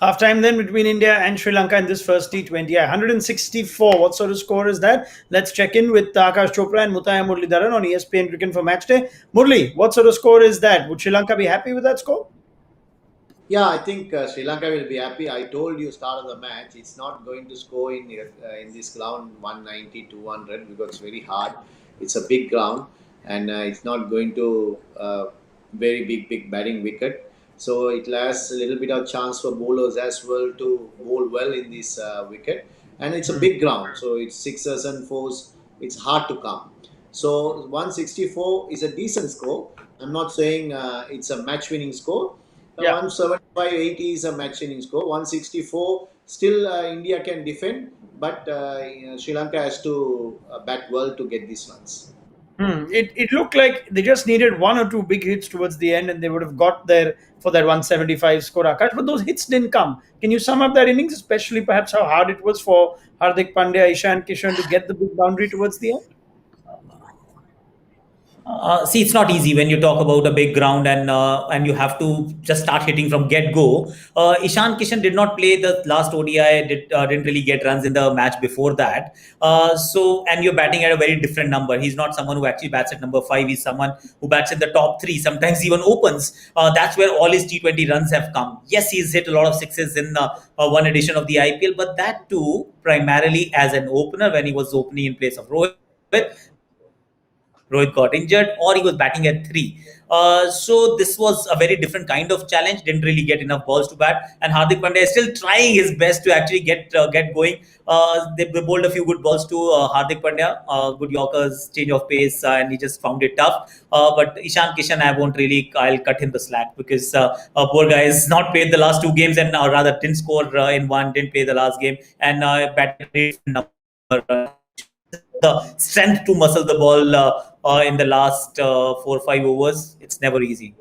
Half time then between India and Sri Lanka in this first T20. 164. What sort of score is that? Let's check in with Akash Chopra and Mutaya Muralidharan on ESPN Cricket for Match Day. Murli, what sort of score is that? Would Sri Lanka be happy with that score? Yeah, I think Sri Lanka will be happy. I told you start of the match, it's not going to score in this ground 190, 200 because it's very hard. It's a big ground and it's not going to very big batting wicket. So it has a little bit of chance for bowlers as well to bowl well in this wicket. And it's a big ground, so it's sixes and fours. It's hard to come. So 164 is a decent score. I'm not saying it's a match-winning score. Yeah. 175 80 is a match winning score. 164 still India can defend, but Sri Lanka has to bat well to get these runs. It looked like they just needed one or two big hits towards the end and they would have got there for that 175 score, Akash. But those hits didn't come. Can you sum up that innings, especially perhaps how hard it was for Hardik Pandya, Ishan Kishan to get the big boundary towards the end? See, it's not easy when you talk about a big ground and you have to just start hitting from get go. Ishan Kishan did not play the last ODI, didn't really get runs in the match before that. And you're batting at a very different number. He's not someone who actually bats at number 5. He's someone who bats at the top 3. Sometimes even opens. That's where all his T20 runs have come. Yes, he's hit a lot of sixes in one edition of the IPL, but that too primarily as an opener when he was opening in place of Rohit. Rohit got injured, or he was batting at 3. So this was a very different kind of challenge. Didn't really get enough balls to bat, and Hardik Pandya is still trying his best to actually get going. They bowled a few good balls to Hardik Pandya, good Yorkers, change of pace, and he just found it tough. But Ishan Kishan, I'll cut him the slack because poor guy has not played the last 2 games, and rather didn't score in one, didn't play the last game, and batted number. The strength to muscle the ball in the last 4 or 5 overs. It's never easy.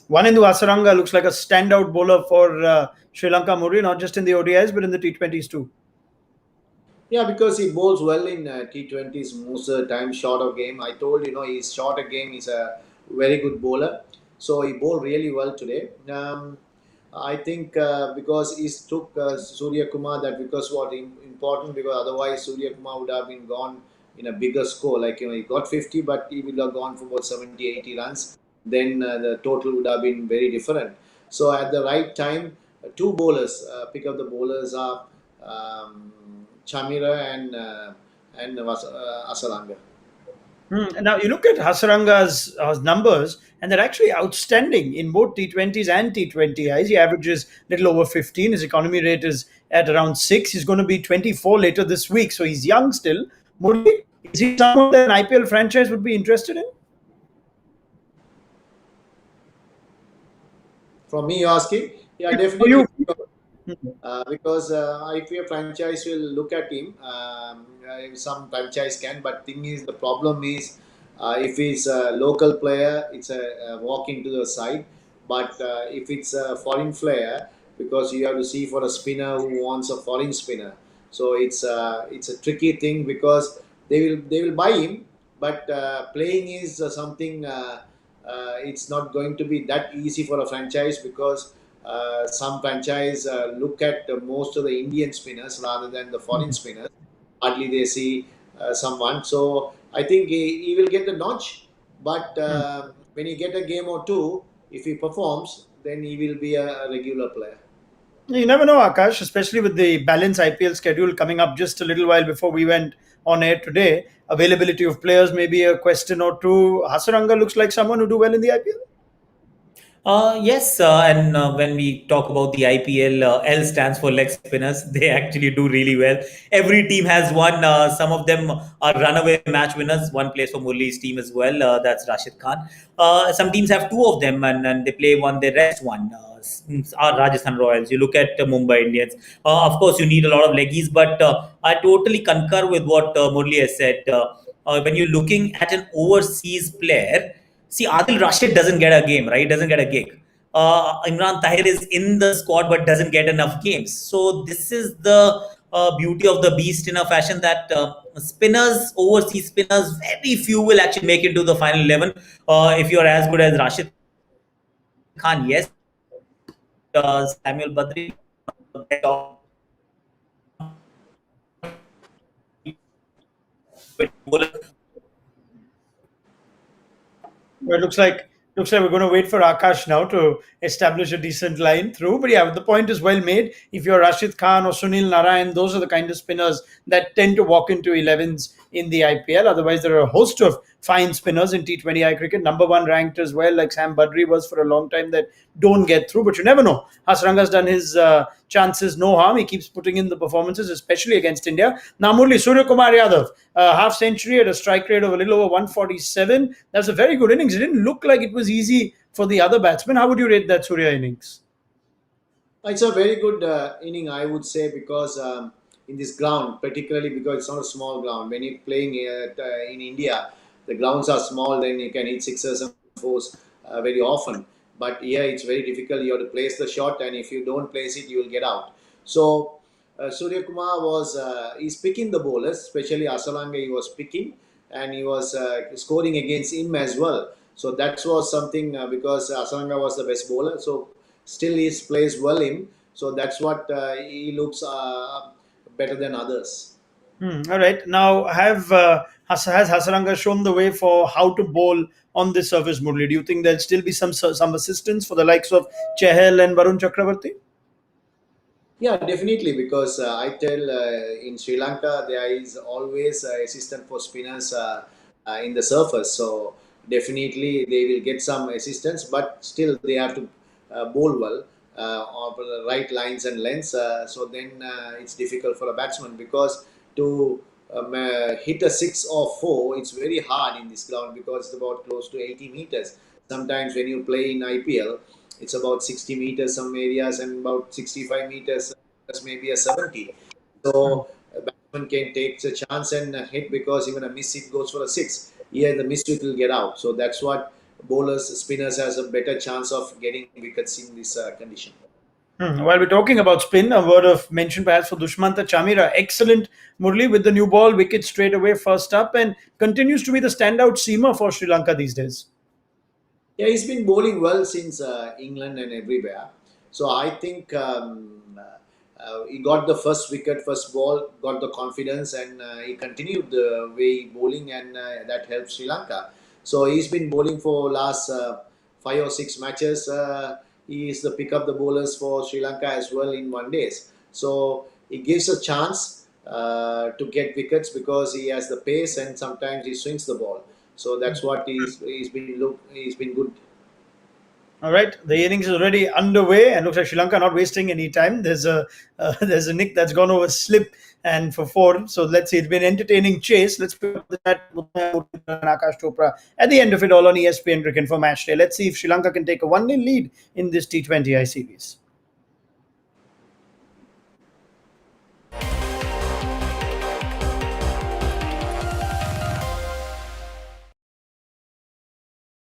Wanindu Hasaranga looks like a standout bowler for Sri Lanka, Murli, not just in the ODIs but in the T20s too. Yeah, because he bowls well in T20s most of the time, short of game. I told he's short of game. He's a very good bowler. So he bowled really well today. I think because he took Surya Kumar, that because what important, because otherwise Surya Kumar would have been gone in a bigger score. Like, he got 50, but he would have gone for about 70, 80 runs. Then the total would have been very different. So at the right time, two bowlers, pick up the bowlers are Chamira and Hasaranga. Now you look at Hasaranga's numbers, and they're actually outstanding in both T20s and T20Is. He averages a little over 15. His economy rate is at around 6. He's going to be 24 later this week, so he's young still. Murli, is he someone that an IPL franchise would be interested in? From me, you're asking? Yeah, definitely. Because IPL franchise will look at him. Some franchise can, but thing is, the problem is if he's a local player, it's a walk into the side. But if it's a foreign player, because you have to see for a spinner who wants a foreign spinner, so it's a tricky thing because they will buy him, but playing is something. It's not going to be that easy for a franchise because some franchise look at most of the Indian spinners rather than the foreign spinners. Hardly they see someone. So I think he will get the notch, but when he get a game or two, if he performs, then he will be a regular player. You never know, Akash, especially with the balanced IPL schedule coming up just a little while before we went on air today. Availability of players may be a question or two. Hasaranga looks like someone who do well in the IPL. Yes, and when we talk about the IPL, L stands for leg spinners. They actually do really well. Every team has one. Some of them are runaway match winners. One plays for Murli's team as well. That's Rashid Khan. Some teams have two of them, and they play one, they rest one. Are Rajasthan Royals. You look at Mumbai Indians. Of course, you need a lot of leggies, but I totally concur with what Murli has said. When you're looking at an overseas player, see, Adil Rashid doesn't get a game, right? Doesn't get a gig. Imran Tahir is in the squad but doesn't get enough games. So this is the beauty of the beast in a fashion that spinners, overseas spinners, very few will actually make it to the final 11. If you're as good as Rashid Khan, yes, Samuel Badri, bowler. Well, it looks like we're going to wait for Akash now to establish a decent line through. But yeah, the point is well made. If you're Rashid Khan or Sunil Narayan, those are the kind of spinners that tend to walk into 11s in the IPL. Otherwise, there are a host of fine spinners in T20I cricket, number one ranked as well, like Sam Badri was for a long time, that don't get through. But you never know. Hasranga's done his chances no harm. He keeps putting in the performances, especially against India. Now, Murli, Surya Kumar Yadav, half century at a strike rate of a little over 147. That's a very good innings. It didn't look like it was easy for the other batsmen. How would you rate that Surya innings? It's a very good inning, I would say, because in this ground, particularly because it's not a small ground. When you're playing in India, the grounds are small, then you can hit sixes and fours very often. But here it's very difficult. You have to place the shot, and if you don't place it, you will get out. So Surya Kumar he's picking the bowlers, especially Asalanga. He was picking, and he was scoring against him as well. So that was something because Asalanga was the best bowler. So still he plays well in. So that's what he looks better than others. All right. Now, has Hasaranga shown the way for how to bowl on this surface, Murli? Do you think there'll still be some assistance for the likes of Chahal and Varun Chakravarti? Yeah, definitely, because I tell in Sri Lanka there is always assistant for spinners in the surface. So definitely they will get some assistance, but still they have to bowl well on the right lines and lengths. So then it's difficult for a batsman because to hit a six or four, it's very hard in this ground because it's about close to 80 meters. Sometimes when you play in IPL, it's about 60 meters some areas and about 65 meters, maybe a 70. So a batsman can take a chance and hit because even a miss hit goes for a six. Here the miss hit will get out. So that's what spinners has a better chance of getting wickets in this condition. While we're talking about spin, a word of mention perhaps for Dushmanta Chamira. Excellent Murli with the new ball, wicket straight away first up, and continues to be the standout seamer for Sri Lanka these days. Yeah, he's been bowling well since England and everywhere. So I think he got the first wicket, first ball, got the confidence, and he continued the way bowling, and that helped Sri Lanka. So he's been bowling for last 5 or 6 matches. He is the pick up the bowlers for Sri Lanka as well in 1 days. So it gives a chance to get wickets because he has the pace and sometimes he swings the ball. So that's what he's been good. All right, the innings is already underway, and looks like Sri Lanka not wasting any time. There's a nick that's gone over slip and for four. So let's see. It's been an entertaining chase. Let's pick up the chat with Akash Chopra at the end of it all on ESPN Cricket for Matchday. Let's see if Sri Lanka can take a 1-0 lead in this T20I series.